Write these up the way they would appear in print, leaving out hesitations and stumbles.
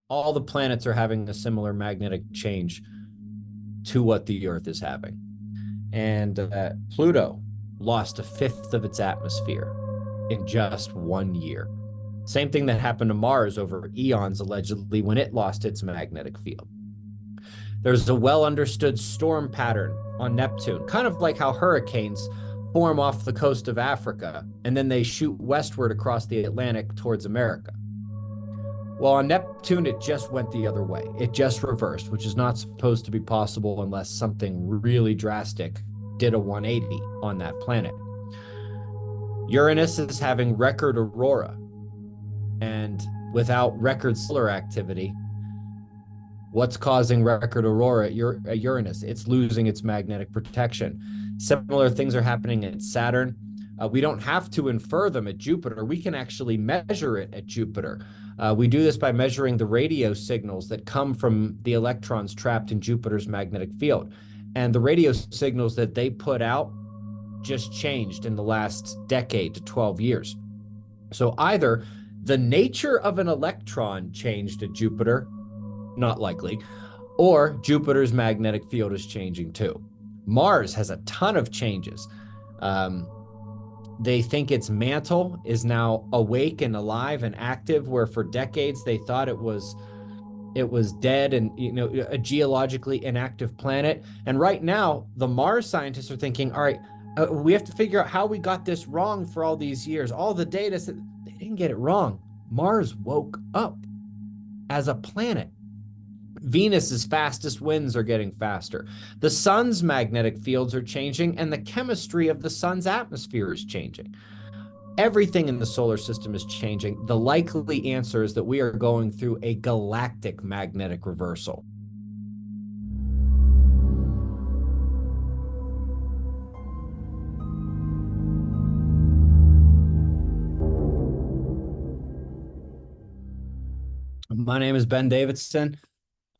all the planets are having a similar magnetic change to what the Earth is having. And Pluto lost a fifth of its atmosphere in just 1 year. Same thing that happened to Mars over eons, allegedly, when it lost its magnetic field. There's a well understood storm pattern on Neptune, kind of like how hurricanes form off the coast of Africa and then they shoot westward across the Atlantic towards America. Well, on Neptune, it just went the other way. It just reversed, which is not supposed to be possible unless something really drastic did a 180 on that planet. Uranus is having record aurora, and without record solar activity, what's causing record aurora at Uranus? It's losing its magnetic protection. Similar things are happening at Saturn. We don't have to infer them at Jupiter. We can actually measure it at Jupiter. We do this by measuring the radio signals that come from the electrons trapped in Jupiter's magnetic field. And the radio signals that they put out just changed in the last decade to 12 years. So either the nature of an electron changed at Jupiter, not likely, or Jupiter's magnetic field is changing too. Mars has a ton of changes. They think its mantle is now awake and alive and active, where for decades they thought it was dead and a geologically inactive planet. And right now, the Mars scientists are thinking, all right, we have to figure out how we got this wrong for all these years. All the data said they didn't get it wrong. Mars woke up as a planet. Venus's fastest winds are getting faster. The sun's magnetic fields are changing, and the chemistry of the sun's atmosphere is changing. Everything in the solar system is changing. The likely answer is that we are going through a galactic magnetic reversal. My name is Ben Davidson.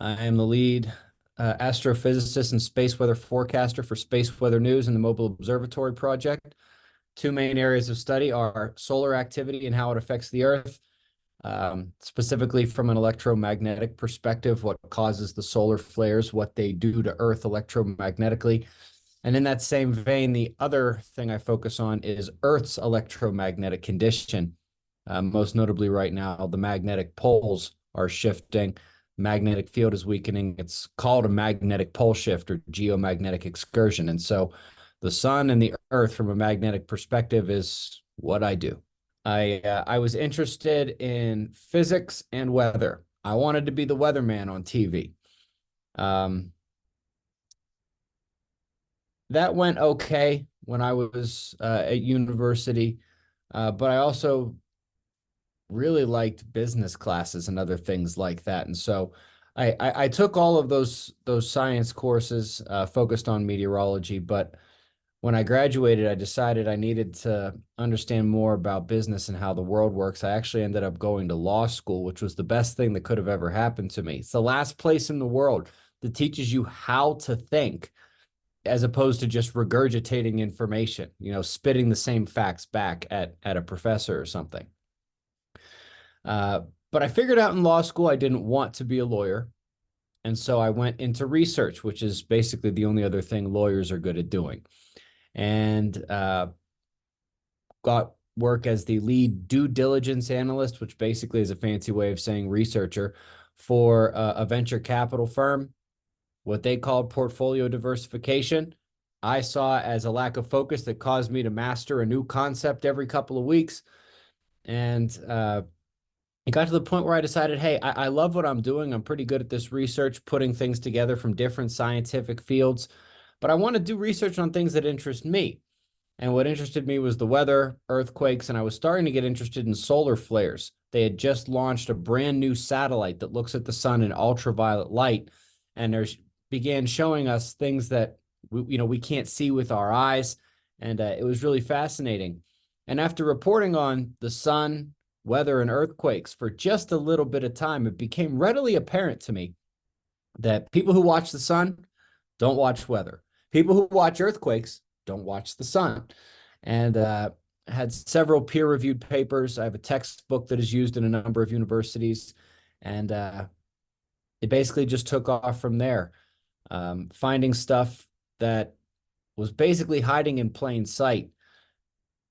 I am the lead astrophysicist and space weather forecaster for Space Weather News and the Mobile Observatory Project. Two main areas of study are solar activity and how it affects the Earth, specifically from an electromagnetic perspective, what causes the solar flares, what they do to Earth electromagnetically. And in that same vein, the other thing I focus on is Earth's electromagnetic condition. Most notably right now, the magnetic poles are shifting. Magnetic field is weakening. It's called a magnetic pole shift or geomagnetic excursion. And so the sun and the Earth from a magnetic perspective is what I do. I was interested in physics and weather. I wanted to be the weatherman on TV. That went okay when I was at university, but I also really liked business classes and other things like that. And so I took all of those science courses focused on meteorology, but when I graduated, I decided I needed to understand more about business and how the world works. I actually ended up going to law school, which was the best thing that could have ever happened to me. It's the last place in the world that teaches you how to think as opposed to just regurgitating information, spitting the same facts back at a professor or something. But I figured out in law school I didn't want to be a lawyer. And so I went into research, which is basically the only other thing lawyers are good at doing. And got work as the lead due diligence analyst, which basically is a fancy way of saying researcher for a venture capital firm. What they called portfolio diversification, I saw as a lack of focus that caused me to master a new concept every couple of weeks. And it got to the point where I decided, hey, I love what I'm doing. I'm pretty good at this research, putting things together from different scientific fields, but I want to do research on things that interest me. And what interested me was the weather, earthquakes, and I was starting to get interested in solar flares. They had just launched a brand new satellite that looks at the sun in ultraviolet light, and began showing us things that we can't see with our eyes, and it was really fascinating. And after reporting on the sun, weather, and earthquakes for just a little bit of time, it became readily apparent to me that people who watch the sun don't watch weather. People who watch earthquakes don't watch the sun. And had several peer-reviewed papers. I have a textbook that is used in a number of universities. And it basically just took off from there, finding stuff that was basically hiding in plain sight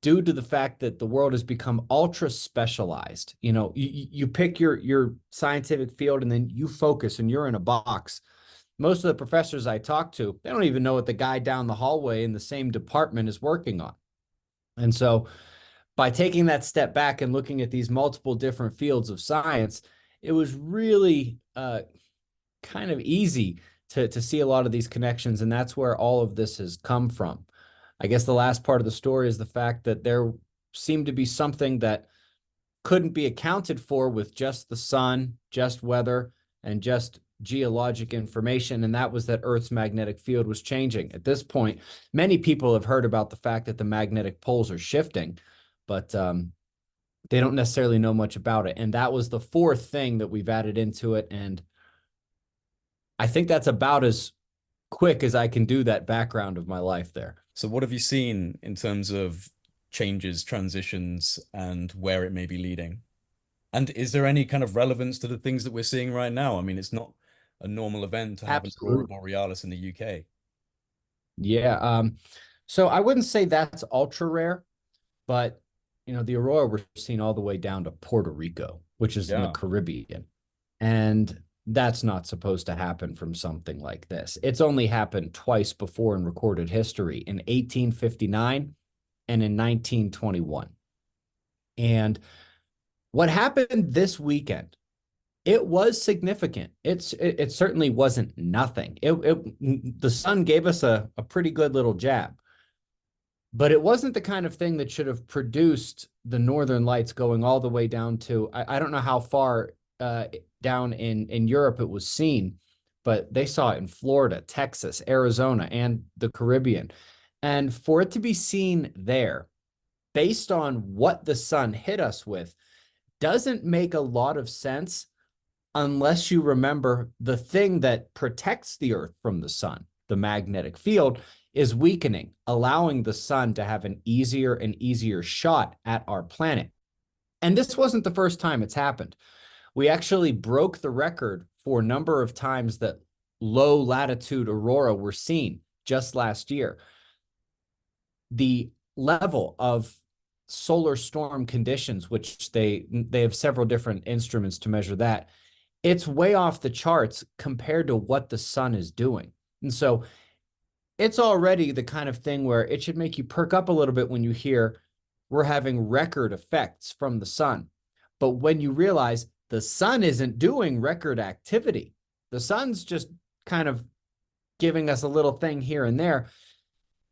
due to the fact that the world has become ultra specialized. You pick your scientific field and then you focus and you're in a box. Most of the professors I talk to, they don't even know what the guy down the hallway in the same department is working on. And so by taking that step back and looking at these multiple different fields of science, it was really kind of easy to see a lot of these connections. And that's where all of this has come from. I guess the last part of the story is the fact that there seemed to be something that couldn't be accounted for with just the sun, just weather, and just geologic information, and that was that Earth's magnetic field was changing. At this point, many people have heard about the fact that the magnetic poles are shifting, but they don't necessarily know much about it. And that was the fourth thing that we've added into it, and I think that's about as quick as I can do that background of my life there. So what have you seen in terms of changes, transitions, and where it may be leading? And is there any kind of relevance to the things that we're seeing right now? I mean, it's not a normal event to have an aurora Absolutely. borealis in the UK. Yeah. So I wouldn't say that's ultra rare, but the aurora we're seeing all the way down to Puerto Rico, which is in the Yeah. Caribbean. And that's not supposed to happen from something like this. It's only happened twice before in recorded history, in 1859 and in 1921. And what happened this weekend, it was significant. It certainly wasn't nothing. The sun gave us a pretty good little jab, but it wasn't the kind of thing that should have produced the northern lights going all the way down to, I don't know how far down in Europe it was seen, but they saw it in Florida, Texas, Arizona, and the Caribbean. And for it to be seen there, based on what the sun hit us with, doesn't make a lot of sense unless you remember the thing that protects the Earth from the sun, the magnetic field, is weakening, allowing the sun to have an easier and easier shot at our planet. And this wasn't the first time it's happened. We actually broke the record for a number of times that low latitude aurora were seen just last year. The level of solar storm conditions, which they have several different instruments to measure that, it's way off the charts compared to what the sun is doing. And so it's already the kind of thing where it should make you perk up a little bit when you hear we're having record effects from the sun. But when you realize the sun isn't doing record activity, the sun's just kind of giving us a little thing here and there,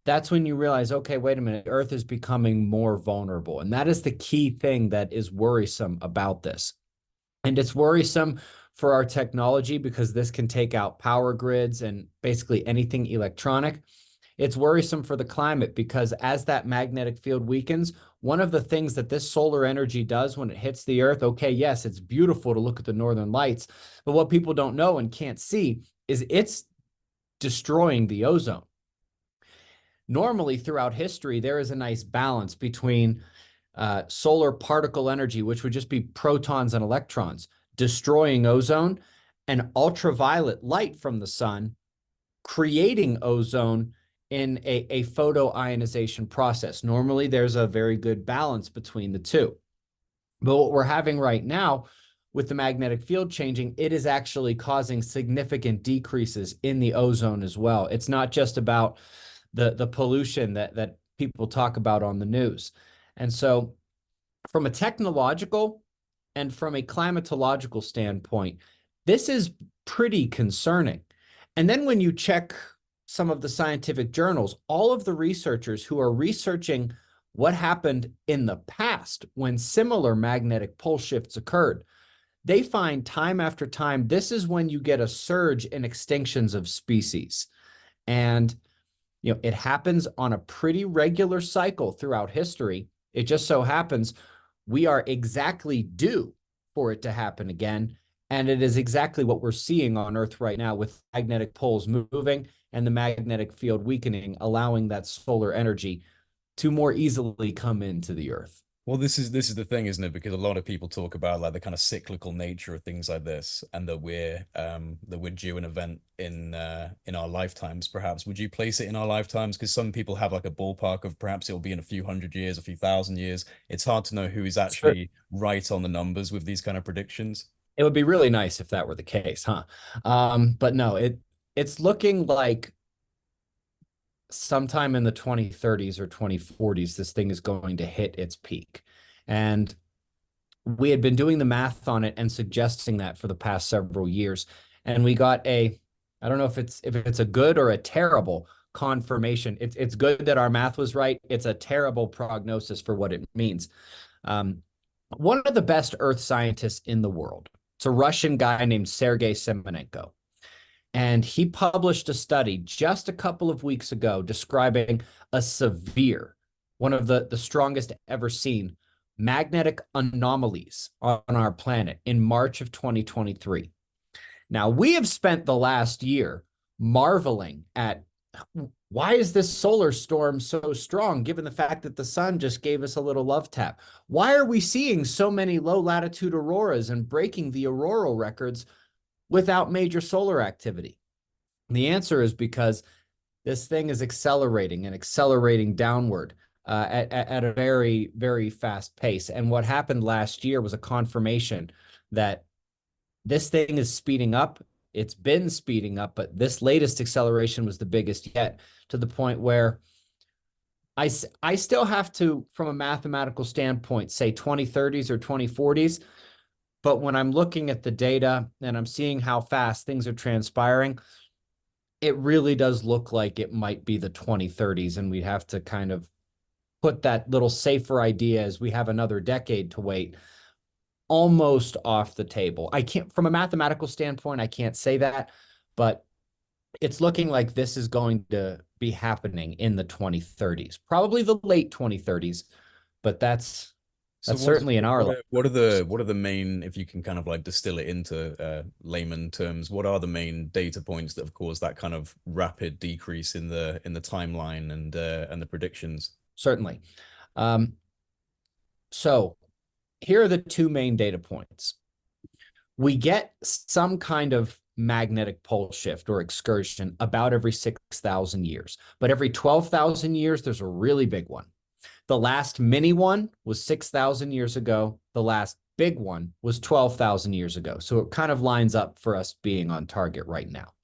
that's when you realize, okay, wait a minute, Earth is becoming more vulnerable. And that is the key thing that is worrisome about this. And it's worrisome for our technology because this can take out power grids and basically anything electronic. It's worrisome for the climate because as that magnetic field weakens, one of the things that this solar energy does when it hits the Earth, okay, yes, it's beautiful to look at the northern lights, but what people don't know and can't see is it's destroying the ozone. Normally, throughout history, there is a nice balance between solar particle energy, which would just be protons and electrons, destroying ozone, and ultraviolet light from the sun, creating ozone in a photoionization process. Normally, there's a very good balance between the two. But what we're having right now with the magnetic field changing, it is actually causing significant decreases in the ozone as well. It's not just about the pollution that people talk about on the news. And so from a technological and from a climatological standpoint, this is pretty concerning. And then when you check some of the scientific journals, all of the researchers who are researching what happened in the past when similar magnetic pole shifts occurred, they find time after time, this is when you get a surge in extinctions of species. And it happens on a pretty regular cycle throughout history. It just so happens we are exactly due for it to happen again. And it is exactly what we're seeing on Earth right now with magnetic poles moving and the magnetic field weakening, allowing that solar energy to more easily come into the Earth. Well, this is the thing, isn't it? Because a lot of people talk about like the kind of cyclical nature of things like this, and that we're due an event in our lifetimes, perhaps. Would you place it in our lifetimes? Because some people have like a ballpark of perhaps it'll be in a few hundred years, a few thousand years. It's hard to know who is Sure. actually right on the numbers with these kind of predictions. It would be really nice if that were the case, huh? But no, it's looking like sometime in the 2030s or 2040s, this thing is going to hit its peak. And we had been doing the math on it and suggesting that for the past several years. And we got I don't know if it's a good or a terrible confirmation. It's good that our math was right. It's a terrible prognosis for what it means. One of the best Earth scientists in the world. It's a Russian guy named Sergei Semenenko. And he published a study just a couple of weeks ago describing a severe, one of the strongest ever seen magnetic anomalies on our planet in March of 2023. Now, we have spent the last year marveling at why is this solar storm so strong, given the fact that the sun just gave us a little love tap? Why are we seeing so many low latitude auroras and breaking the auroral records without major solar activity? And the answer is because this thing is accelerating and accelerating downward at a very, very fast pace. And what happened last year was a confirmation that this thing is speeding up. It's been speeding up, but this latest acceleration was the biggest yet, to the point where I still have to, from a mathematical standpoint, say 2030s or 2040s. But when I'm looking at the data and I'm seeing how fast things are transpiring, it really does look like it might be the 2030s. And we'd have to kind of put that little safer idea, as we have another decade to wait, almost off the table. I can't, from a mathematical standpoint, I can't say that, but it's looking like this is going to be happening in the 2030s, probably the late 2030s, but So that's certainly in our life. what are the main, if you can kind of like distill it into layman terms, what are the main data points that have caused that kind of rapid decrease in the timeline and the predictions? Certainly. Um, so here are the two main data points. We get some kind of magnetic pole shift or excursion about every 6,000 years, but every 12,000 years, there's a really big one. The last mini one was 6,000 years ago. The last big one was 12,000 years ago. So it kind of lines up for us being on target right now.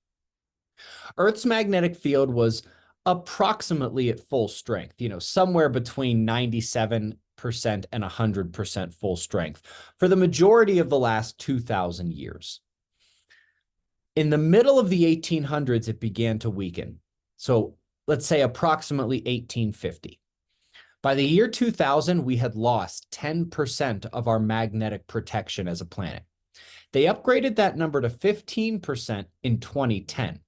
Earth's magnetic field was approximately at full strength, somewhere between 97% and 100% full strength for the majority of the last 2,000 years. In the middle of the 1800s, it began to weaken. So let's say approximately 1850. By the year 2000, we had lost 10% of our magnetic protection as a planet. They upgraded that number to 15% in 2010.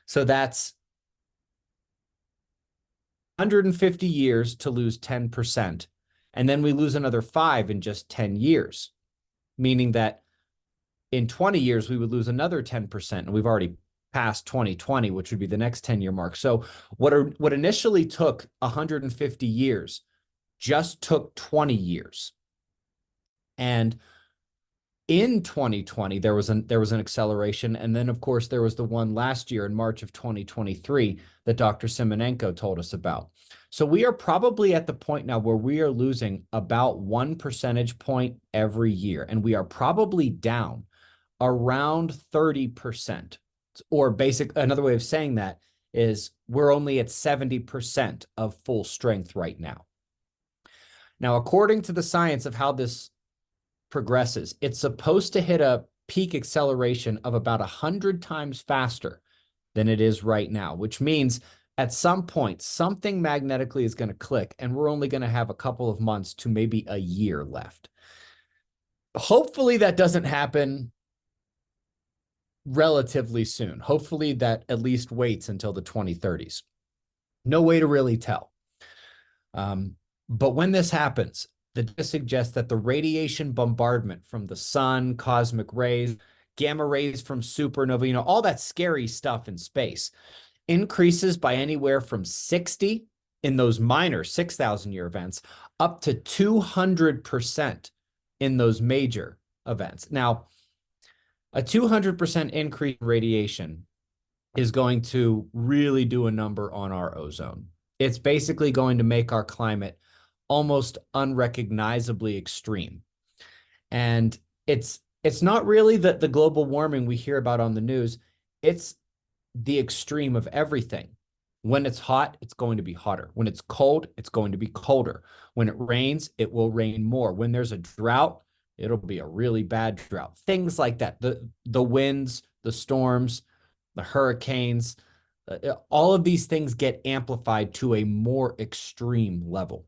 So that's 150 years to lose 10%. And then we lose another 5 in just 10 years, meaning that in 20 years, we would lose another 10%. And we've already passed 2020, which would be the next 10-year mark. So what initially took 150 years just took 20 years. And in 2020, there was an acceleration. And then, of course, there was the one last year in March of 2023 that Dr. Simonenko told us about. So we are probably at the point now where we are losing about 1 percentage point every year. And we are probably down around 30%. Or another way of saying that is we're only at 70% of full strength right now. Now, according to the science of how this progresses, it's supposed to hit a peak acceleration of about 100 times faster than it is right now, which means at some point, something magnetically is going to click, and we're only going to have a couple of months to maybe a year left. Hopefully that doesn't happen relatively soon. Hopefully that at least waits until the 2030s. No way to really tell. But when this happens, the data suggests that the radiation bombardment from the sun, cosmic rays, gamma rays from supernova, all that scary stuff in space increases by anywhere from 60 in those minor 6,000 year events, up to 200% in those major events. Now, a 200% increase in radiation is going to really do a number on our ozone. It's basically going to make our climate almost unrecognizably extreme. And it's not really the global warming we hear about on the news. It's the extreme of everything. When it's hot, it's going to be hotter. When it's cold, it's going to be colder. When it rains, it will rain more. When there's a drought, it'll be a really bad drought. Things like that. The winds, the storms, the hurricanes, all of these things get amplified to a more extreme level.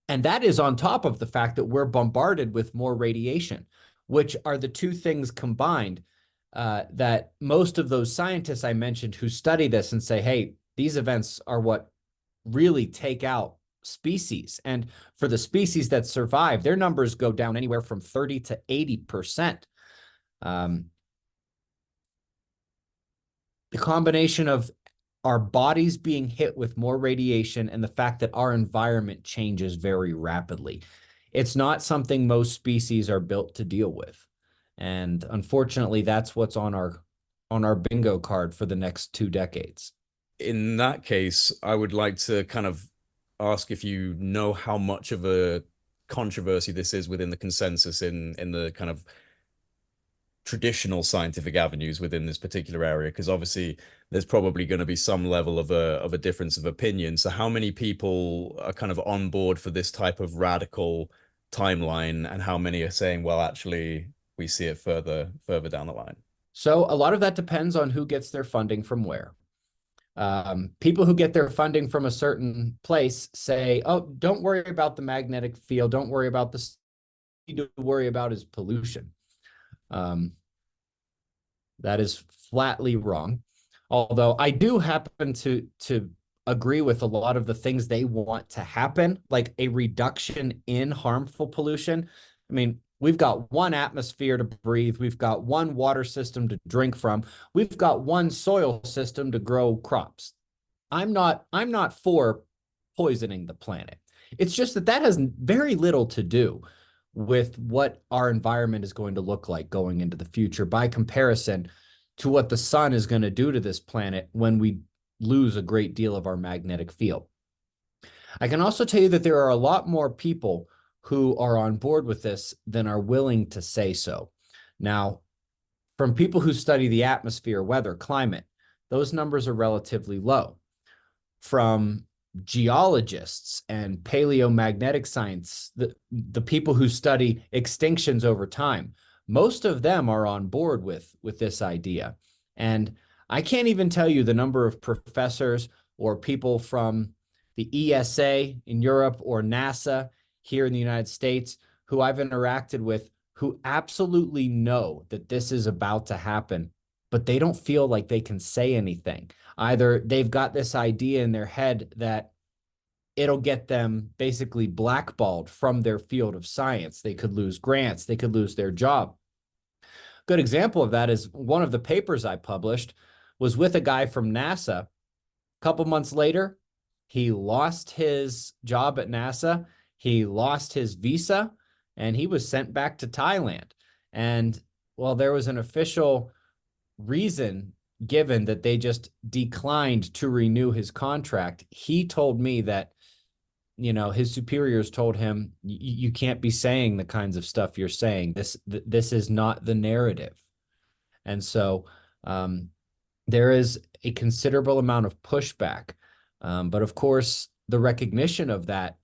And that is on top of the fact that we're bombarded with more radiation, which are the two things combined that most of those scientists I mentioned who study this and say, hey, these events are what really take out species. And for the species that survive, their numbers go down anywhere from 30 to 80%. The combination of our bodies being hit with more radiation and the fact that our environment changes very rapidly. It's not something most species are built to deal with. And unfortunately, that's what's on our bingo card for the next 2 decades. In that case, I would like to kind of ask if you know how much of a controversy this is within the consensus in the kind of traditional scientific avenues within this particular area, because obviously there's probably going to be some level of a difference of opinion. So how many people are kind of on board for this type of radical timeline, and how many are saying, well, actually, we see it further down the line? So a lot of that depends on who gets their funding from where. People who get their funding from a certain place say, oh, don't worry about the magnetic field. Don't worry about this. What you need to worry about is pollution. That is flatly wrong. Although I do happen to agree with a lot of the things they want to happen, like a reduction in harmful pollution. I mean, we've got one atmosphere to breathe. We've got one water system to drink from. We've got one soil system to grow crops. I'm not for poisoning the planet. It's just that has very little to do with what our environment is going to look like going into the future by comparison to what the sun is going to do to this planet when we lose a great deal of our magnetic field. I can also tell you that there are a lot more people who are on board with this than are willing to say so. Now, from people who study the atmosphere, weather, climate, those numbers are relatively low. From geologists and paleomagnetic science, the people who study extinctions over time, most of them are on board with this idea. And I can't even tell you the number of professors or people from the ESA in Europe or NASA here in the United States who I've interacted with who absolutely know that this is about to happen, but they don't feel like they can say anything. Either they've got this idea in their head that it'll get them basically blackballed from their field of science. They could lose grants. They could lose their job. Good example of that is one of the papers I published was with a guy from NASA. A couple months later, he lost his job at NASA. He lost his visa, and he was sent back to Thailand. And while there was an official reason given that they just declined to renew his contract, he told me that, his superiors told him, you can't be saying the kinds of stuff you're saying. This is not the narrative. And so there is a considerable amount of pushback. But of course, the recognition of that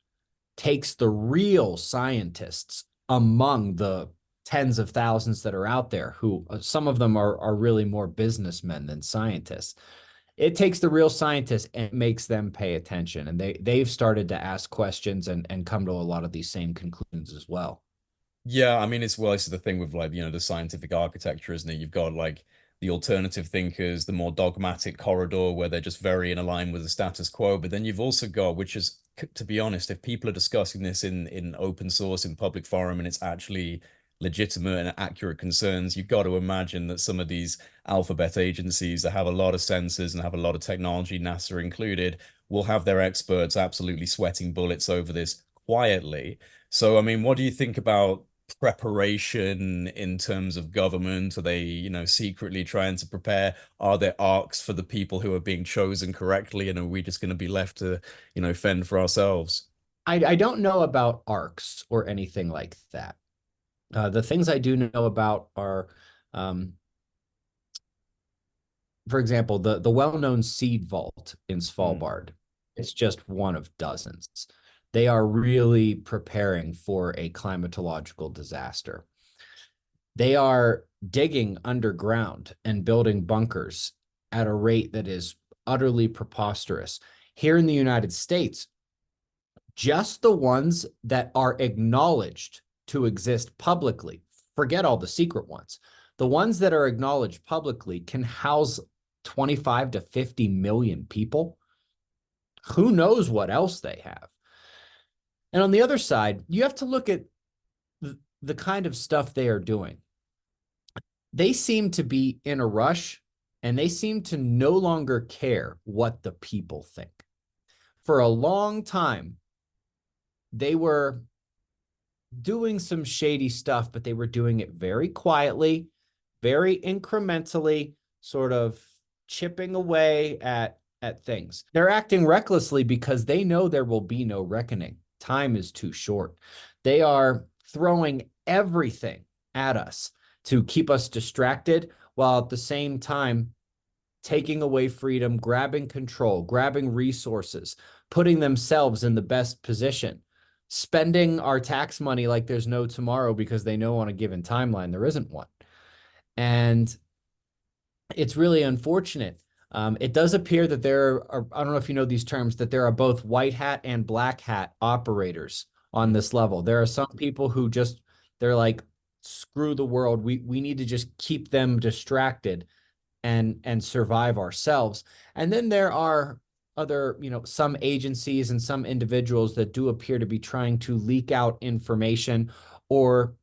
takes the real scientists among the tens of thousands that are out there, who some of them are really more businessmen than scientists. It takes the real scientists and makes them pay attention. And they've started to ask questions and come to a lot of these same conclusions as well. Yeah, I mean, it's the thing with the scientific architecture, isn't it? You've got like the alternative thinkers, the more dogmatic corridor where they're just very in line with the status quo. But then you've also got, which is, to be honest, if people are discussing this in open source, in public forum, and it's actually legitimate and accurate concerns, you've got to imagine that some of these alphabet agencies that have a lot of sensors and have a lot of technology, NASA included, will have their experts absolutely sweating bullets over this quietly. So, I mean, what do you think about preparation in terms of government? Are they, secretly trying to prepare? Are there arcs for the people who are being chosen correctly? And are we just going to be left to, fend for ourselves? I don't know about arcs or anything like that. The things I do know about are, um, for example, the well-known seed vault in Mm, Svalbard. It's just one of dozens. They are really preparing for a climatological disaster. They are digging underground and building bunkers at a rate that is utterly preposterous. Here in the United States, just the ones that are acknowledged to exist publicly, forget all the secret ones, the ones that are acknowledged publicly can house 25 to 50 million people. Who knows what else they have? And on the other side, you have to look at the kind of stuff they are doing. They seem to be in a rush and they seem to no longer care what the people think. For a long time, they were doing some shady stuff, but they were doing it very quietly, very incrementally, sort of chipping away at things. They're acting recklessly because they know there will be no reckoning. Time is too short. They are throwing everything at us to keep us distracted while at the same time taking away freedom, grabbing control, grabbing resources, putting themselves in the best position, spending our tax money like there's no tomorrow because they know on a given timeline there isn't one. And it's really unfortunate. It does appear that there are, I don't know if you know these terms, that there are both white hat and black hat operators on mm, this level. There are some people who just, they're like, screw the world. We need to just keep them distracted and survive ourselves. And then there are other, some agencies and some individuals that do appear to be trying to leak out information or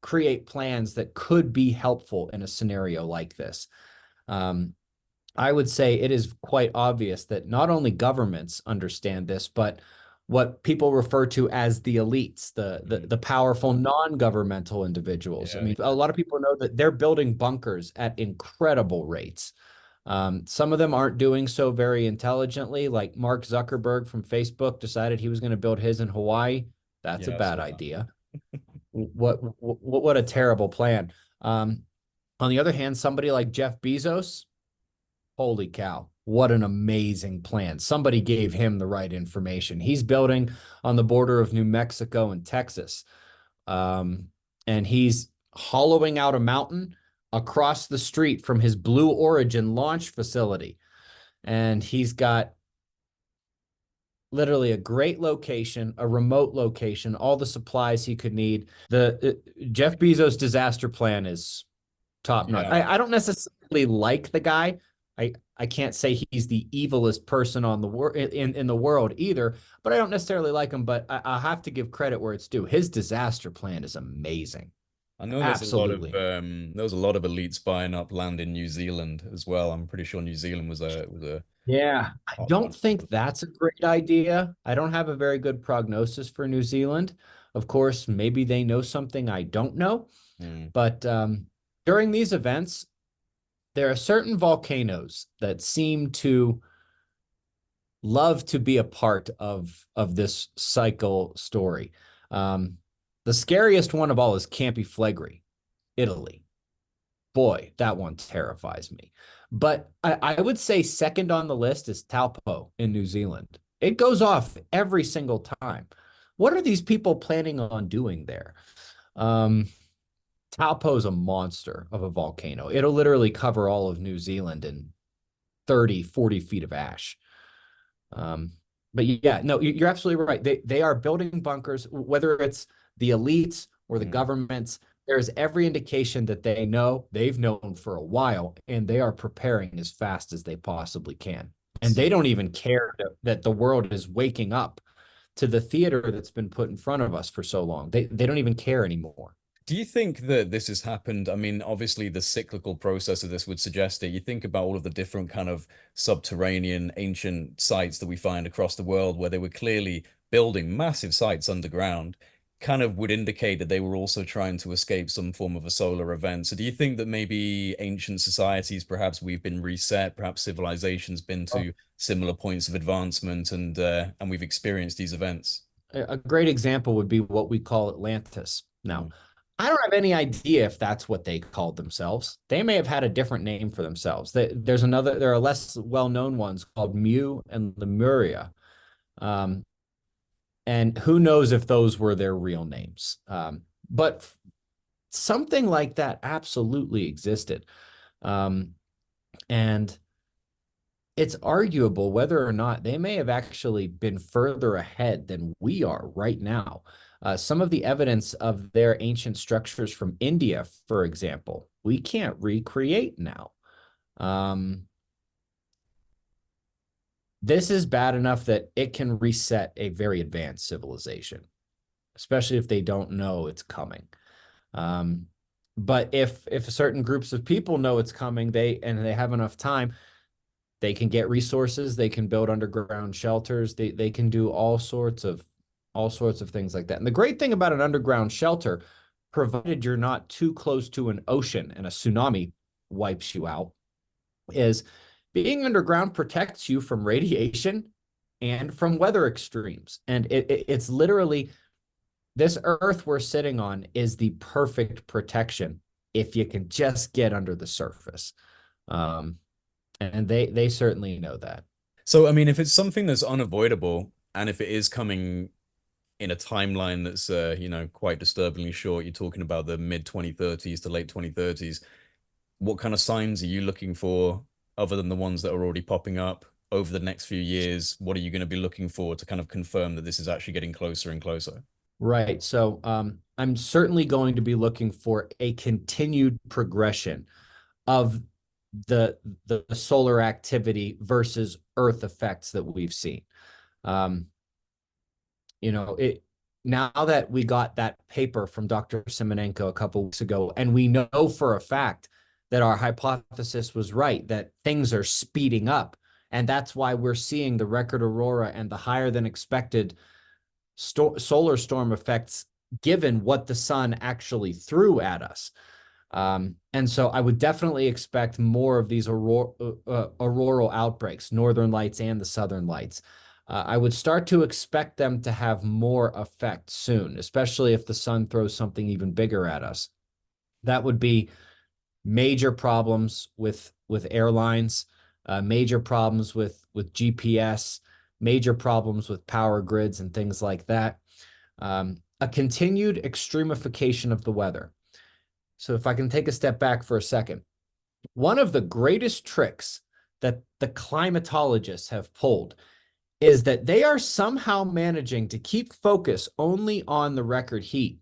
create plans that could be helpful in a scenario like this. Um, I would say it is quite obvious that not only governments understand this, but what people refer to as the elites, mm. the powerful non-governmental individuals. I Yeah, mean, a lot of people know that they're building bunkers at incredible rates. Some of them aren't doing so very intelligently, like Mark Zuckerberg from Facebook decided he was going to build his in Hawaii. That's a yeah, I bad saw that. idea. What a terrible plan. On the other hand, somebody like Jeff Bezos, holy cow, what an amazing plan. Somebody gave him the right information. He's building on the border of New Mexico and Texas. Um, and he's hollowing out a mountain across the street from his Blue Origin launch facility. And he's got literally a great location, a remote location, all the supplies he could need. The Jeff Bezos disaster plan is top notch. Yeah, I don't necessarily like the guy. I can't say he's the evilest person on the in the world either, but I don't necessarily like him. But I have to give credit where it's due. His disaster plan is amazing. I know Absolutely. there was a lot of elites buying up land in New Zealand as well. I'm pretty sure New Zealand was a Yeah, I hot one. don't think that's a great idea. I don't have a very good prognosis for New Zealand. Of course, maybe they know something I don't know. Mm, But during these events, there are certain volcanoes that seem to love to be a part of this cycle story. Um, the scariest one of all is Campi Flegrei, Italy. Boy, that one terrifies me. But I would say second on the list is Taupo in New Zealand. It goes off every single time. What are these people planning on doing there? Um, Taupo is a monster of a volcano. It'll literally cover all of New Zealand in 30, 40 feet of ash. Um, but yeah, no, you're absolutely right. They are building bunkers, whether it's the elites or the mm. governments. There's every indication that they know, they've known for a while, and they are preparing as fast as they possibly can. And they don't even care that the world is waking up to the theater that's been put in front of us for so long. They don't even care anymore. Do you think that this has happened? I mean, obviously, the cyclical process of this would suggest it. You think about all of the different kind of subterranean ancient sites that we find across the world where they were clearly building massive sites underground, kind of would indicate that they were also trying to escape some form of a solar event. So do you think that maybe ancient societies, perhaps we've been reset, perhaps civilization's been to similar points of advancement and we've experienced these events? A great example would be what we call Atlantis. Now, Mm. I don't have any idea if that's what they called themselves. They may have had a different name for themselves. There are less well-known ones called Mu and Lemuria. Um, and who knows if those were their real names. But something like that absolutely existed. Um, and it's arguable whether or not they may have actually been further ahead than we are right now. Some of the evidence of their ancient structures from India, for example, we can't recreate now. Um, this is bad enough that it can reset a very advanced civilization, especially if they don't know it's coming. Um, but if certain groups of people know it's coming, they have enough time, they can get resources, they can build underground shelters, they can do all sorts of things like that. And the great thing about an underground shelter, provided you're not too close to an ocean and a tsunami wipes you out, is being underground protects you from radiation and from weather extremes. And it's literally, this earth we're sitting on is the perfect protection if you can just get under the surface. Um, and they certainly know that. So, I mean, if it's something that's unavoidable and if it is coming in a timeline that's quite disturbingly short, you're talking about the mid 2030s to late 2030s, what kind of signs are you looking for other than the ones that are already popping up over the next few years? What are you going to be looking for to kind of confirm that this is actually getting closer and closer? Right. So I'm certainly going to be looking for a continued progression of the the solar activity versus Earth effects that we've seen. Um, you know, it now that we got that paper from Dr. Simonenko a couple weeks ago, and we know for a fact that our hypothesis was right, that things are speeding up. And that's why we're seeing the record aurora and the higher than expected solar storm effects, given what the sun actually threw at us. And so I would definitely expect more of these auroral outbreaks, northern lights and the southern lights. I would start to expect them to have more effect soon, especially if the sun throws something even bigger at us. That would be major problems with airlines, major problems with GPS, major problems with power grids and things like that. A continued extremification of the weather. So if I can take a step back for a second, one of the greatest tricks that the climatologists have pulled is that they are somehow managing to keep focus only on the record heat.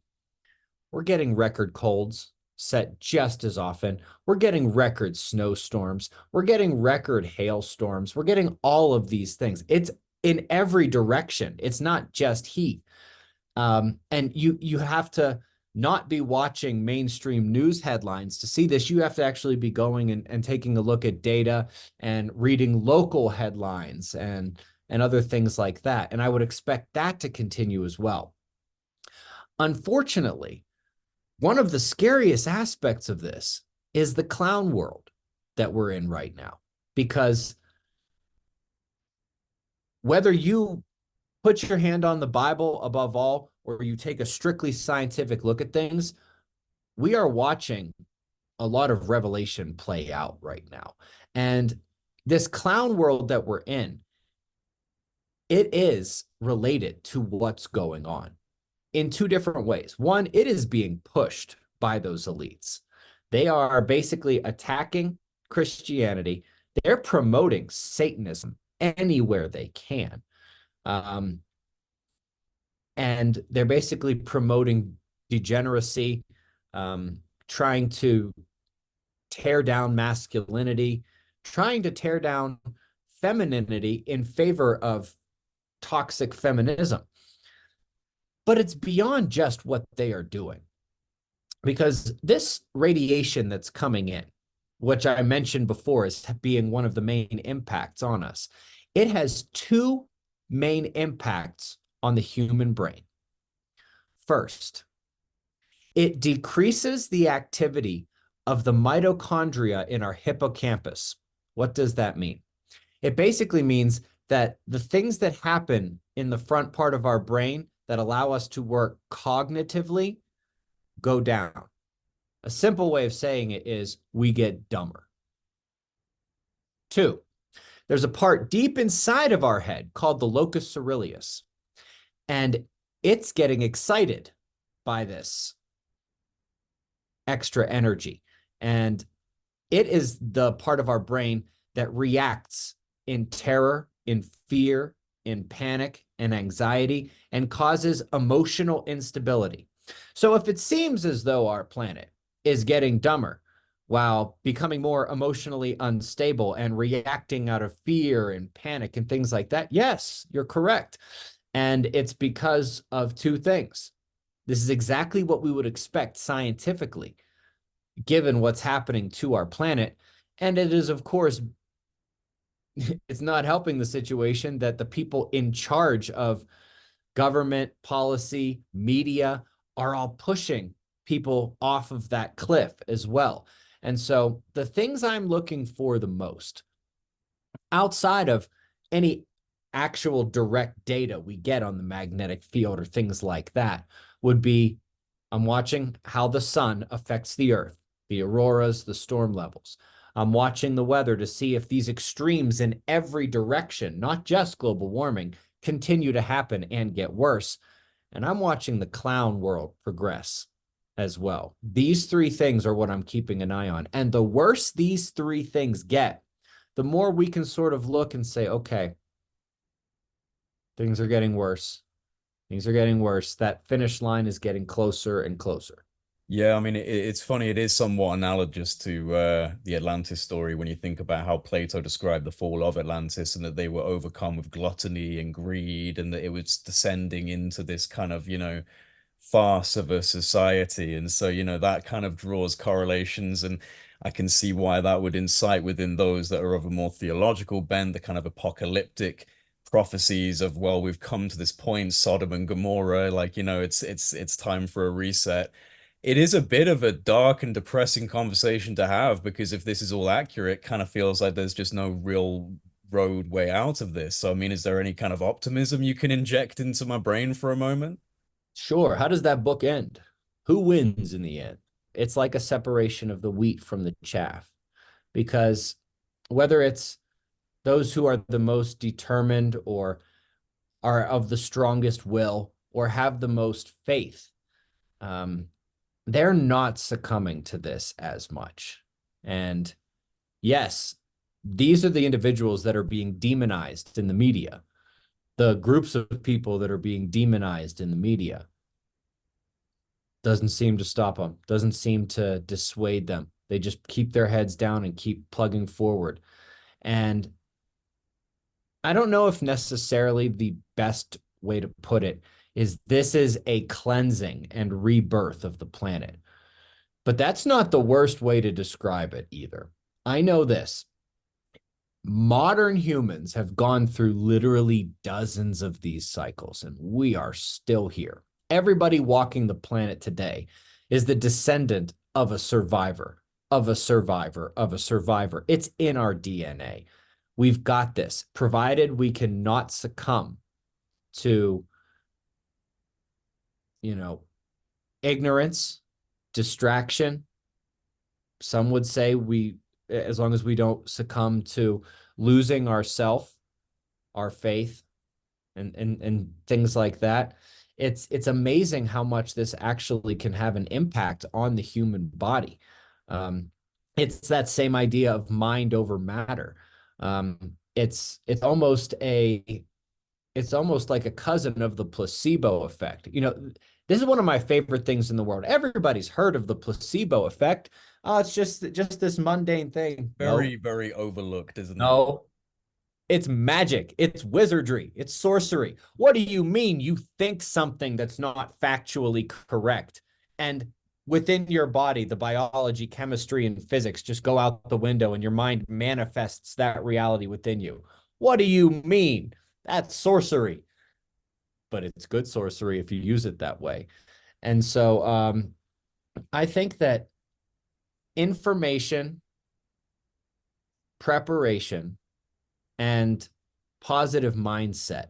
We're getting record colds set just as often. We're getting record snowstorms. We're getting record hailstorms. We're getting all of these things. It's in every direction. It's not just heat. And you have to not be watching mainstream news headlines to see this. You have to actually be going and taking a look at data and reading local headlines and other things like that. And I would expect that to continue as well. Unfortunately, one of the scariest aspects of this is the clown world that we're in right now, because whether you put your hand on the Bible above all, or you take a strictly scientific look at things, we are watching a lot of revelation play out right now. And this clown world that we're in, it is related to what's going on in two different ways. One, it is being pushed by those elites. They are basically attacking Christianity. They're promoting Satanism anywhere they can. Um, and they're basically promoting degeneracy, trying to tear down masculinity, trying to tear down femininity in favor of toxic feminism. But it's beyond just what they are doing. because this radiation that's coming in, which I mentioned before as being one of the main impacts on us, it has two main impacts on the human brain. First, it decreases the activity of the mitochondria in our hippocampus. What does that mean? It basically means that the things that happen in the front part of our brain that allow us to work cognitively go down. A simple way of saying it is we get dumber. Two, there's a part deep inside of our head called the locus coeruleus, and it's getting excited by this extra energy. And it is the part of our brain that reacts in terror, in fear, in panic, and anxiety, and causes emotional instability. So if it seems as though our planet is getting dumber while becoming more emotionally unstable and reacting out of fear and panic and things like that, yes, you're correct. And it's because of two things. This is exactly what we would expect scientifically, given what's happening to our planet. And it is, of course, it's not helping the situation that the people in charge of government, policy, media are all pushing people off of that cliff as well. And so the things I'm looking for the most, outside of any actual direct data we get on the magnetic field or things like that, would be I'm watching how the sun affects the earth, the auroras, the storm levels. I'm watching the weather to see if these extremes in every direction, not just global warming, continue to happen and get worse. And I'm watching the clown world progress as well. These three things are what I'm keeping an eye on. And the worse these three things get, the more we can sort of look and say, okay, things are getting worse. Things are getting worse. That finish line is getting closer and closer. Yeah, I mean, it's funny. It is somewhat analogous to the Atlantis story when you think about how Plato described the fall of Atlantis and that they were overcome with gluttony and greed and that it was descending into this kind of, farce of a society. And so, that kind of draws correlations. And I can see why that would incite within those that are of a more theological bent, the kind of apocalyptic prophecies of, well, we've come to this point, Sodom and Gomorrah, like, it's time for a reset. It is a bit of a dark and depressing conversation to have because if this is all accurate, it kind of feels like there's just no real road way out of this. So, I mean, is there any kind of optimism you can inject into my brain for a moment? Sure. How does that book end? Who wins in the end? It's like a separation of the wheat from the chaff, because whether it's those who are the most determined or are of the strongest will or have the most faith, um, they're not succumbing to this as much. And yes, these are the individuals that are being demonized in the media, the groups of people that are being demonized in the media. Doesn't seem to stop them, doesn't seem to dissuade them. They just keep their heads down and keep plugging forward. And I don't know if necessarily the best way to put it is this is a cleansing and rebirth of the planet. But that's not the worst way to describe it either. I know this. Modern humans have gone through literally dozens of these cycles, and we are still here. Everybody walking the planet today is the descendant of a survivor, of a survivor, of a survivor. It's in our DNA. We've got this, provided we cannot succumb to, ignorance, distraction. Some would say as long as we don't succumb to losing ourself, our faith, and things like that. It's amazing how much this actually can have an impact on the human body. It's that same idea of mind over matter. It's almost like a cousin of the placebo effect. This is one of my favorite things in the world. Everybody's heard of the placebo effect. Oh, it's just this mundane thing. Very, No, very overlooked, isn't it? no, it's magic. It's wizardry. It's sorcery. What do you mean you think something that's not factually correct? And within your body, the biology, chemistry, and physics just go out the window and your mind manifests that reality within you. What do you mean? That's sorcery. But it's good sorcery if you use it that way. And so I think that information, preparation, and positive mindset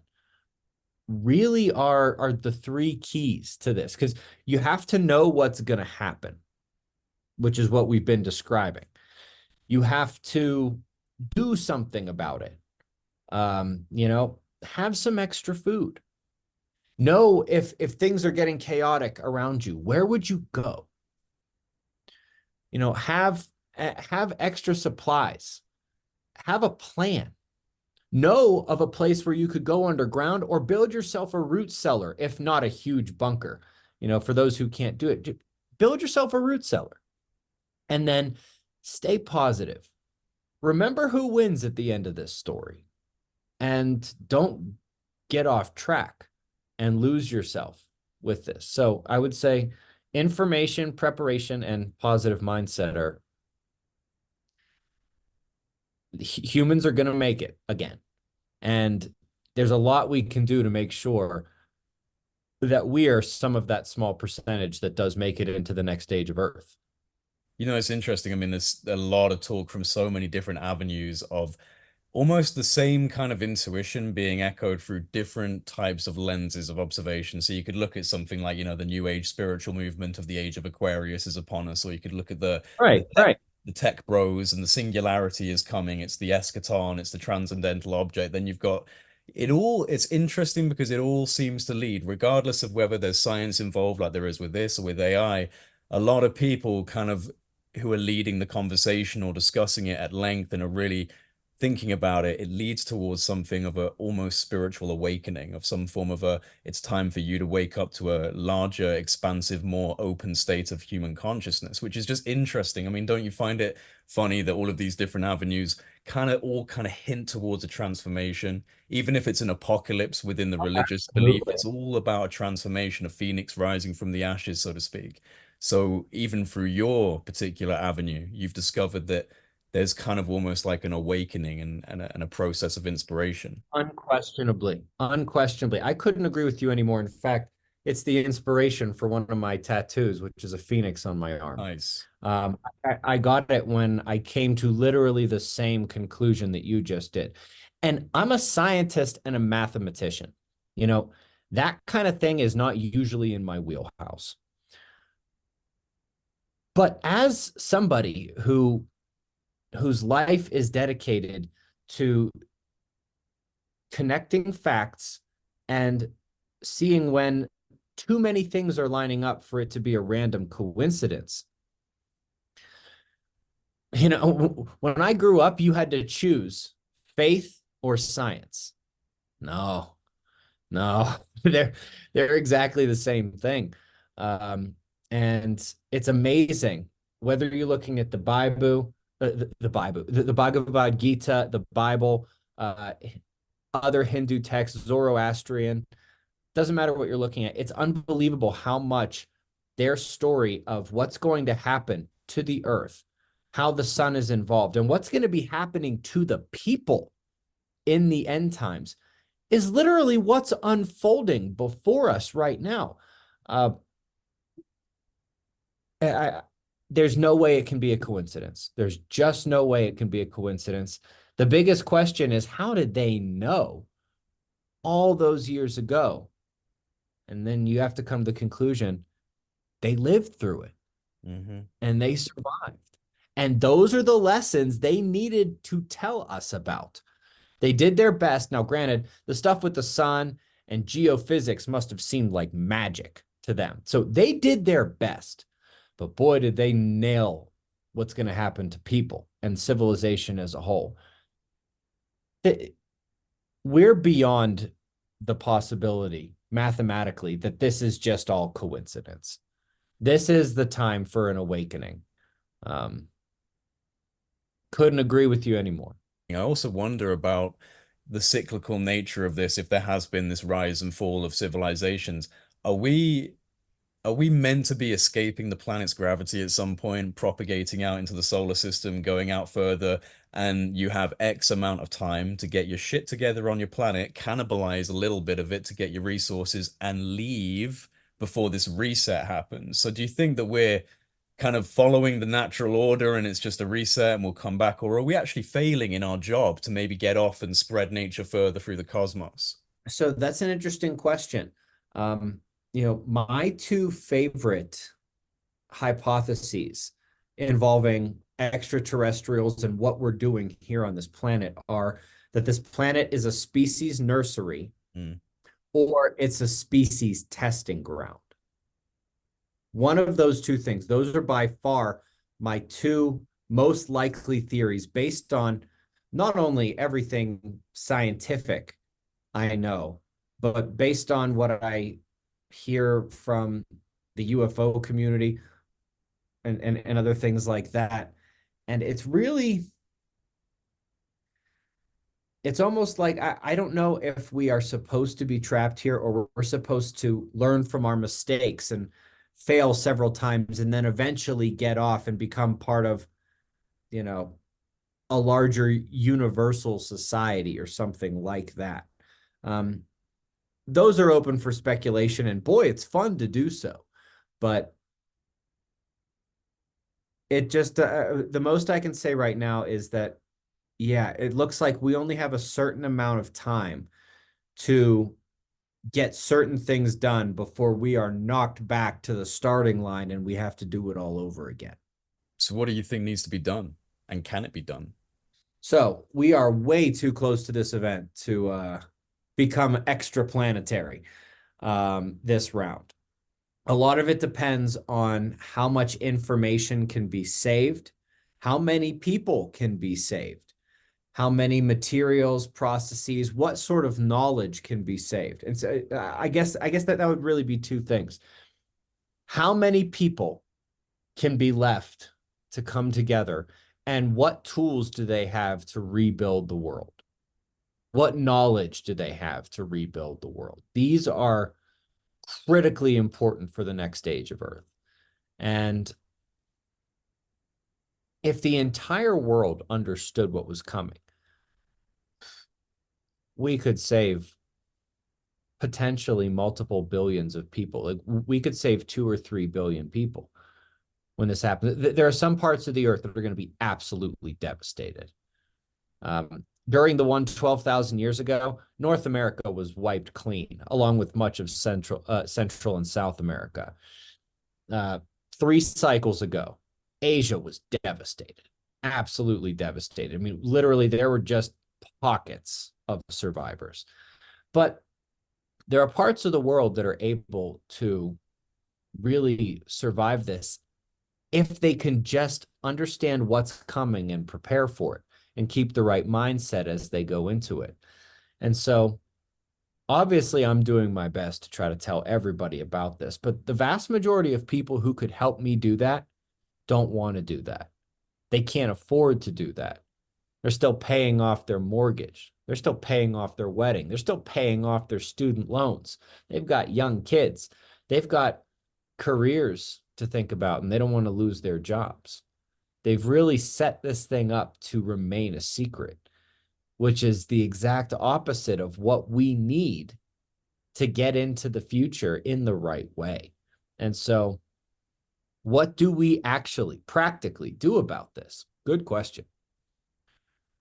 really are the three keys to this, because you have to know what's going to happen, which is what we've been describing. You have to do something about it. Have some extra food. Know if things are getting chaotic around you, where would you go? Have extra supplies. Have a plan. Know of a place where you could go underground or build yourself a root cellar, if not a huge bunker. For those who can't do it, build yourself a root cellar. And then stay positive. Remember who wins at the end of this story. And don't get off track and lose yourself with this. So I would say information, preparation, and positive mindset are humans are going to make it again. And there's a lot we can do to make sure that we are some of that small percentage that does make it into the next stage of Earth. It's interesting. I mean, there's a lot of talk from so many different avenues of almost the same kind of intuition being echoed through different types of lenses of observation. So you could look at something like, the New Age spiritual movement of the Age of Aquarius is upon us, or you could look at the Right, tech, right. the tech bros and the singularity is coming. It's the eschaton, it's the transcendental object. Then you've got it all. It's interesting because it all seems to lead, regardless of whether there's science involved, like there is with this or with AI. A lot of people kind of who are leading the conversation or discussing it at length and are really thinking about it, it leads towards something of a almost spiritual awakening of some form of it's time for you to wake up to a larger, expansive, more open state of human consciousness, which is just interesting. I mean, don't you find it funny that all of these different avenues kind of hint towards a transformation, even if it's an apocalypse within the religious belief, Absolutely. it's all about a transformation, a phoenix rising from the ashes, so to speak. So even through your particular avenue, you've discovered that there's kind of almost like an awakening and a process of inspiration. Unquestionably. Unquestionably. I couldn't agree with you anymore. In fact, it's the inspiration for one of my tattoos, which is a phoenix on my arm. Nice. I got it when I came to literally the same conclusion that you just did. And I'm a scientist and a mathematician. You know, that kind of thing is not usually in my wheelhouse. But as somebody whose life is dedicated to connecting facts and seeing when too many things are lining up for it to be a random coincidence. When I grew up, you had to choose faith or science. No, no, they're exactly the same thing. And it's amazing whether you're looking at the Bible, the Bhagavad Gita, the Bible, other Hindu texts, Zoroastrian, doesn't matter what you're looking at. It's unbelievable how much their story of what's going to happen to the earth, how the sun is involved, and what's going to be happening to the people in the end times is literally what's unfolding before us right now. There's no way it can be a coincidence. There's just no way it can be a coincidence. The biggest question is, how did they know all those years ago? And then you have to come to the conclusion they lived through it and they survived. And those are the lessons they needed to tell us about. They did their best. Now, granted, the stuff with the sun and geophysics must have seemed like magic to them. So they did their best. But boy, did they nail what's going to happen to people and civilization as a whole. We're beyond the possibility mathematically that this is just all coincidence. This is the time for an awakening. Couldn't agree with you anymore. I also wonder about the cyclical nature of this, if there has been this rise and fall of civilizations. Are we are we meant to be escaping the planet's gravity at some point, propagating out into the solar system, going out further, and you have X amount of time to get your shit together on your planet, cannibalize a little bit of it to get your resources, and leave before this reset happens? So do you think that we're kind of following the natural order and it's just a reset and we'll come back, or are we actually failing in our job to maybe get off and spread nature further through the cosmos? So that's an interesting question. Um, my two favorite hypotheses involving extraterrestrials and what we're doing here on this planet are that this planet is a species nursery Mm. or it's a species testing ground. One of those two things, those are by far my two most likely theories based on not only everything scientific I know, but based on what I hear from the UFO community and other things like that. And it's almost like I don't know if we are supposed to be trapped here or we're supposed to learn from our mistakes and fail several times and then eventually get off and become part of, you know, a larger universal society or something like that. Um, those are open for speculation, and boy, it's fun to do so. But it just the most I can say right now is that yeah, it looks like we only have a certain amount of time to get certain things done before we are knocked back to the starting line and we have to do it all over again. So what do you think needs to be done? And can it be done? So we are way too close to this event to become extraplanetary this round. A lot of it depends on how much information can be saved, how many people can be saved, how many materials, processes, what sort of knowledge can be saved. And so I guess that would really be two things. How many people can be left to come together, and what tools do they have to rebuild the world? What knowledge do they have to rebuild the world? These are critically important for the next stage of Earth. And if the entire world understood what was coming, we could save potentially multiple billions of people. Like we could save 2 or 3 billion people when this happens. There are some parts of the earth that are going to be absolutely devastated. During the one 12,000 years ago, North America was wiped clean, along with much of Central and South America. 3 cycles ago, Asia was devastated, absolutely devastated. I mean, literally, there were just pockets of survivors. But there are parts of the world that are able to really survive this if they can just understand what's coming and prepare for it and keep the right mindset as they go into it. And so obviously I'm doing my best to try to tell everybody about this, but the vast majority of people who could help me do that don't want to do that. They can't afford to do that. They're still paying off their mortgage. They're still paying off their wedding. They're still paying off their student loans. They've got young kids. They've got careers to think about, and they don't want to lose their jobs. They've really set this thing up to remain a secret, which is the exact opposite of what we need to get into the future in the right way. And so, what do we actually practically do about this? Good question.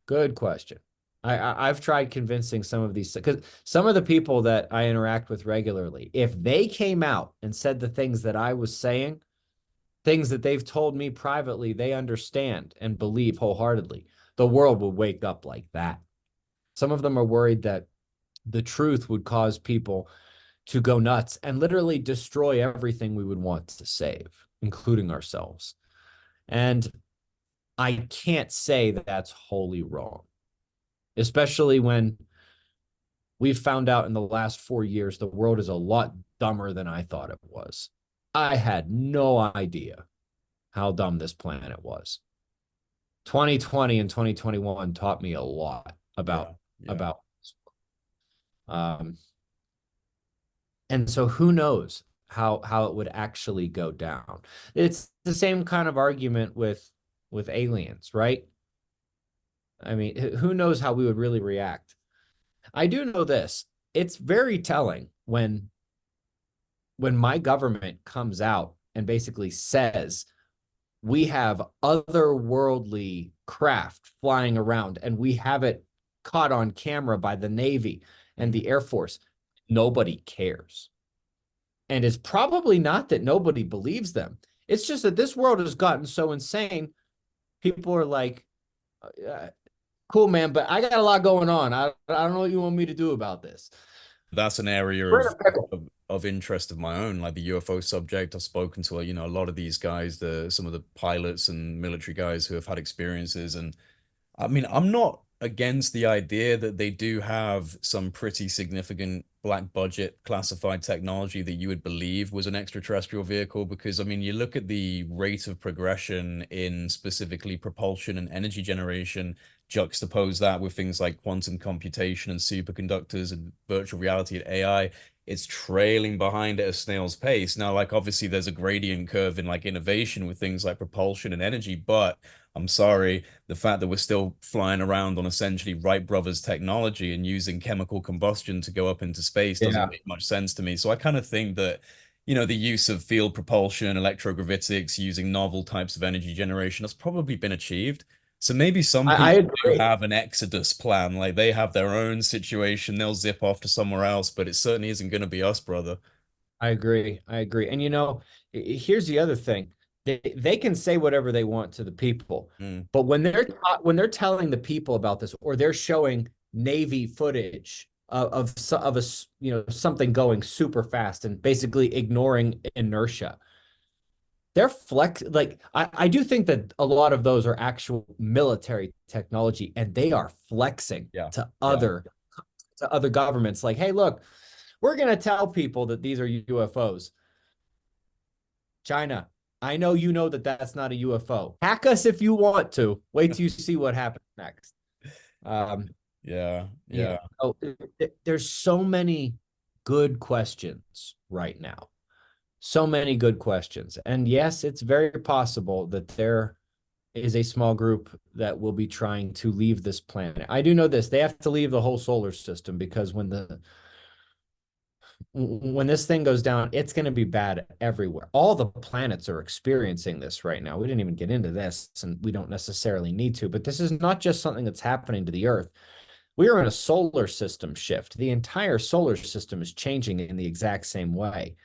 Good question. I've tried convincing some of these, because some of the people that I interact with regularly, if they came out and said the things that I was saying, things that they've told me privately, they understand and believe wholeheartedly, the world will wake up like that. Some of them are worried that the truth would cause people to go nuts and literally destroy everything we would want to save, including ourselves. And I can't say that that's wholly wrong, especially when we've found out in the last 4 years the world is a lot dumber than I thought it was. I had no idea how dumb this planet was. 2020 and 2021 taught me a lot about Yeah. about um and so who knows how it would actually go down. It's the same kind of argument with aliens, right? I mean, who knows how we would really react? I do know this. It's very telling when my government comes out and basically says we have otherworldly craft flying around and we have it caught on camera by the Navy and Mhm. the Air Force. Nobody cares. And it's probably not that nobody believes them. It's just that this world has gotten so insane. People are like, cool, man, but I got a lot going on. I don't know what you want me to do about this. That's an area We're in a pickle. of interest of my own, like the UFO subject. I've spoken to, a lot of these guys, some of the pilots and military guys who have had experiences, and I mean, I'm not against the idea that they do have some pretty significant black budget classified technology that you would believe was an extraterrestrial vehicle, because I mean, you look at the rate of progression in specifically propulsion and energy generation, juxtapose that with things like quantum computation and superconductors and virtual reality and AI. It's trailing behind at a snail's pace. Now, like obviously there's a gradient curve in like innovation with things like propulsion and energy, but I'm sorry, the fact that we're still flying around on essentially Wright brothers technology and using chemical combustion to go up into space doesn't Yeah, make much sense to me. So I kind of think that, the use of field propulsion, electrogravitics, using novel types of energy generation has probably been achieved. So maybe some I people do agree. have an exodus plan, like they have their own situation, they'll zip off to somewhere else, but it certainly isn't going to be us, brother. I agree. I agree. And here's the other thing. They can say whatever they want to the people, Mm, but when they're telling the people about this or they're showing Navy footage of something going super fast and basically ignoring inertia, they're like I do think that a lot of those are actual military technology and they are flexing yeah, to yeah. other governments like, hey, look, we're going to tell people that these are UFOs. China, I know you know that that's not a UFO. Hack us if you want to. Wait till you see what happens next. Um, Yeah, you yeah. know, there's so many good questions right now. So many good questions. And yes, it's very possible that there is a small group that will be trying to leave this planet. I do know this. They have to leave the whole solar system because when this thing goes down, it's going to be bad everywhere. All the planets are experiencing this right now. We didn't even get into this, and we don't necessarily need to, but this is not just something that's happening to the Earth. We are in a solar system shift. The entire solar system is changing in the exact same way.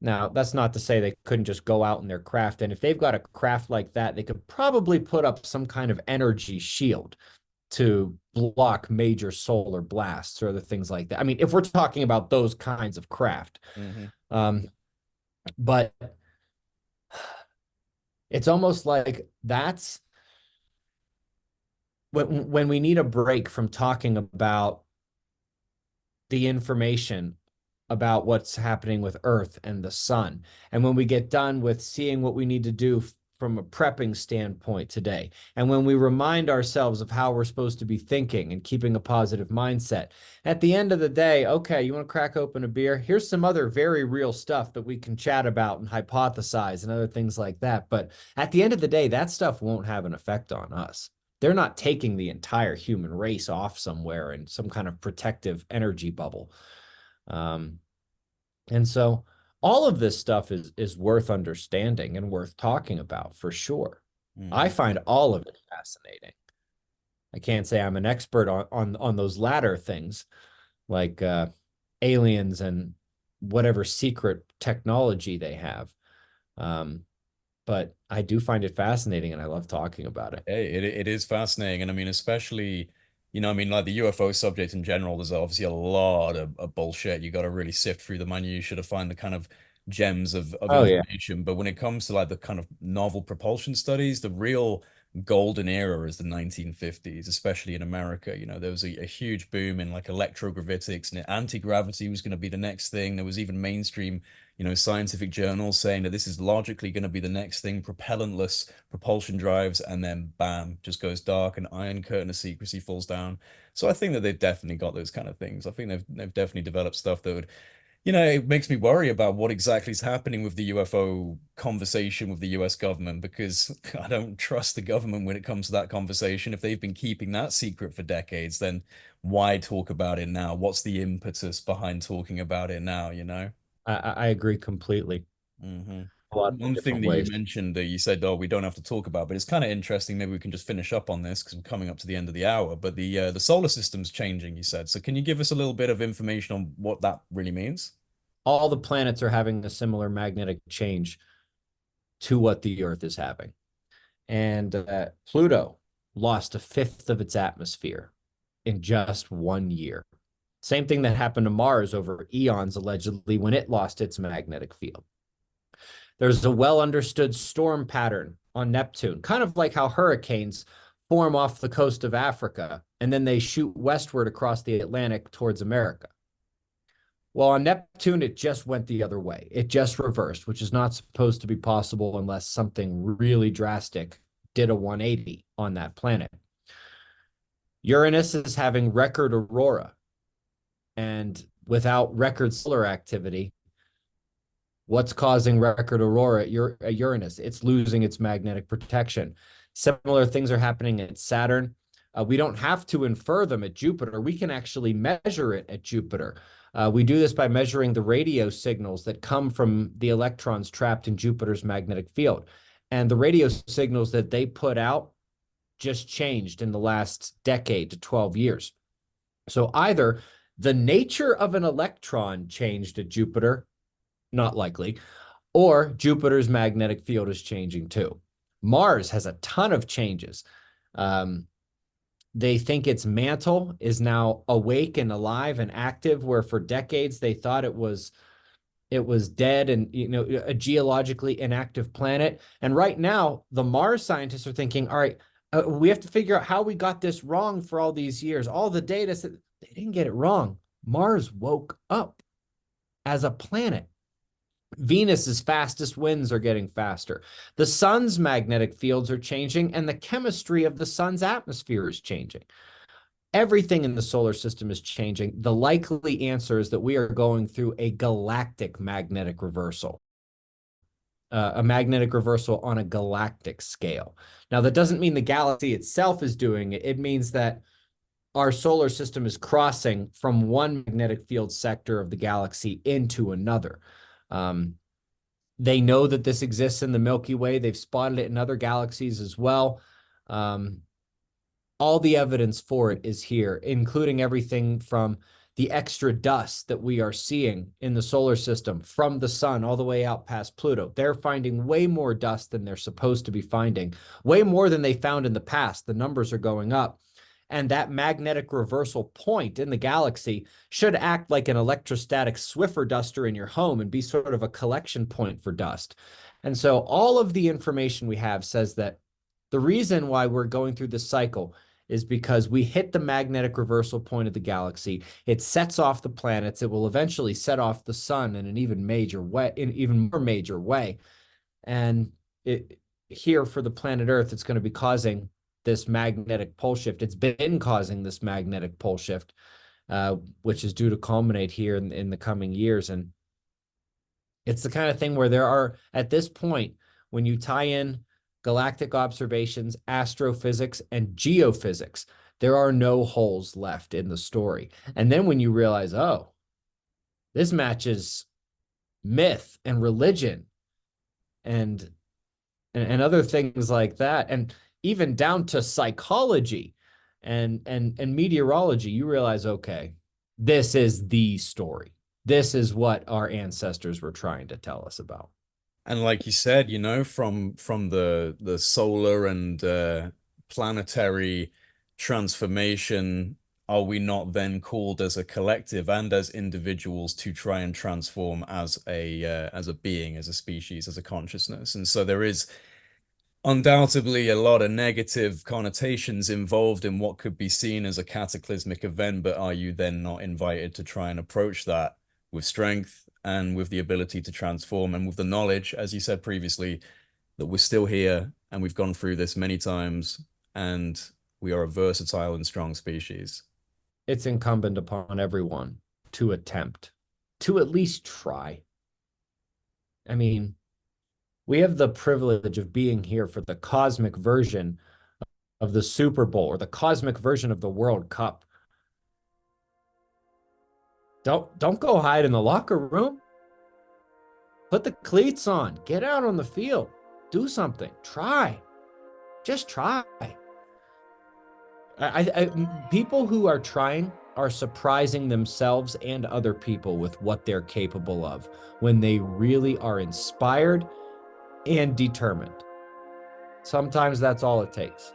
Now, that's not to say they couldn't just go out in their craft. And if they've got a craft like that, they could probably put up some kind of energy shield to block major solar blasts or other things like that. I mean, if we're talking about those kinds of craft, Hmm. um, but it's almost like that's when we need a break from talking about the information about what's happening with Earth and the sun. And when we get done with seeing what we need to do from a prepping standpoint today, and when we remind ourselves of how we're supposed to be thinking and keeping a positive mindset, at the end of the day, okay, you want to crack open a beer? Here's some other very real stuff that we can chat about and hypothesize and other things like that. But at the end of the day, that stuff won't have an effect on us. They're not taking the entire human race off somewhere in some kind of protective energy bubble. Um, and so all of this stuff is worth understanding and worth talking about for sure. I Hmm. find all of it fascinating. I can't say I'm an expert on those latter things like aliens and whatever secret technology they have. Um, but I do find it fascinating and I love talking about it. Hey, it is fascinating, and I mean, especially, I mean, like the UFO subject in general. There's obviously a lot of bullshit. You got to really sift through the minutiae to find the kind of gems of Oh yeah. information. But when it comes to like the kind of novel propulsion studies, the real golden era is the 1950s, especially in America. There was a huge boom in like electrogravitics, and anti-gravity was going to be the next thing. There was even mainstream scientific journals saying that this is logically going to be the next thing, propellantless propulsion drives, and then bam, just goes dark, and iron curtain of secrecy falls down. So I think that they've definitely got those kind of things. I think they've definitely developed stuff that would You know, it makes me worry about what exactly is happening with the UFO conversation with the US government because I don't trust the government when it comes to that conversation. If they've been keeping that secret for decades, then why talk about it now? What's the impetus behind talking about it now, you know? I agree completely. Hmm. A lot of One thing different that you ways. mentioned that you said, oh, we don't have to talk about, but it's kind of interesting. Maybe we can just finish up on this because we're coming up to the end of the hour. But the solar system's changing, you said. So can you give us a little bit of information on what that really means? All the planets are having a similar magnetic change to what the Earth is having. And Pluto lost a fifth of its atmosphere in just 1 year. Same thing that happened to Mars over eons, allegedly, when it lost its magnetic field. There's a well understood storm pattern on Neptune, kind of like how hurricanes form off the coast of Africa and then they shoot westward across the Atlantic towards America. Well, on Neptune, it just went the other way. It just reversed, which is not supposed to be possible unless something really drastic did a 180 on that planet. Uranus is having record aurora, and without record solar activity, what's causing record aurora at Uranus? It's losing its magnetic protection. Similar things are happening at Saturn. We don't have to infer them at Jupiter. We can actually measure it at Jupiter. We do this by measuring the radio signals that come from the electrons trapped in Jupiter's magnetic field. And the radio signals that they put out just changed in the last decade to 12 years. So either the nature of an electron changed at Jupiter, not likely, or Jupiter's magnetic field is changing too. Mars has a ton of changes. They think its mantle is now awake and alive and active, where for decades they thought it was dead and a geologically inactive planet. And right now, the Mars scientists are thinking, all right, we have to figure out how we got this wrong for all these years. All the data said they didn't get it wrong. Mars woke up as a planet. Venus's fastest winds are getting faster. The sun's magnetic fields are changing, and the chemistry of the sun's atmosphere is changing. Everything in the solar system is changing. The likely answer is that we are going through a galactic magnetic reversal, a magnetic reversal on a galactic scale. Now, that doesn't mean the galaxy itself is doing it. It means that our solar system is crossing from one magnetic field sector of the galaxy into another. They know that this exists in the Milky Way. They've spotted it in other galaxies as well. All the evidence for it is here, including everything from the extra dust that we are seeing in the solar system from the sun all the way out past Pluto. They're finding way more dust than they're supposed to be finding, way more than they found in the past. The numbers are going up. And that magnetic reversal point in the galaxy should act like an electrostatic Swiffer duster in your home and be sort of a collection point for dust. And so all of the information we have says that the reason why we're going through this cycle is because we hit the magnetic reversal point of the galaxy. It sets off the planets. It will eventually set off the sun in an even more major way. And here for the planet Earth, it's going to be causing this magnetic pole shift. It's been causing this magnetic pole shift, which is due to culminate here in the coming years. And it's the kind of thing where there are, at this point, when you tie in galactic observations, astrophysics, and geophysics, there are no holes left in the story. And then when you realize, oh, this matches myth and religion and other things like that, and even down to psychology and meteorology, you realize, okay, this is the story. This is what our ancestors were trying to tell us about. And like you said, you know, from the solar and planetary transformation, are we not then called as a collective and as individuals to try and transform as a being, as a species, as a consciousness? And so there is undoubtedly a lot of negative connotations involved in what could be seen as a cataclysmic event, but are you then not invited to try and approach that with strength and with the ability to transform and with the knowledge, as you said previously, that we're still here and we've gone through this many times and we are a versatile and strong species? It's incumbent upon everyone to attempt to at least try. I mean, we have the privilege of being here for the cosmic version of the Super Bowl or the cosmic version of the World Cup. Don't go hide in the locker room. Put the cleats on. Get out on the field. Do something. Try. Just try. People who are trying are surprising themselves and other people with what they're capable of when they really are inspired and determined. Sometimes that's all it takes.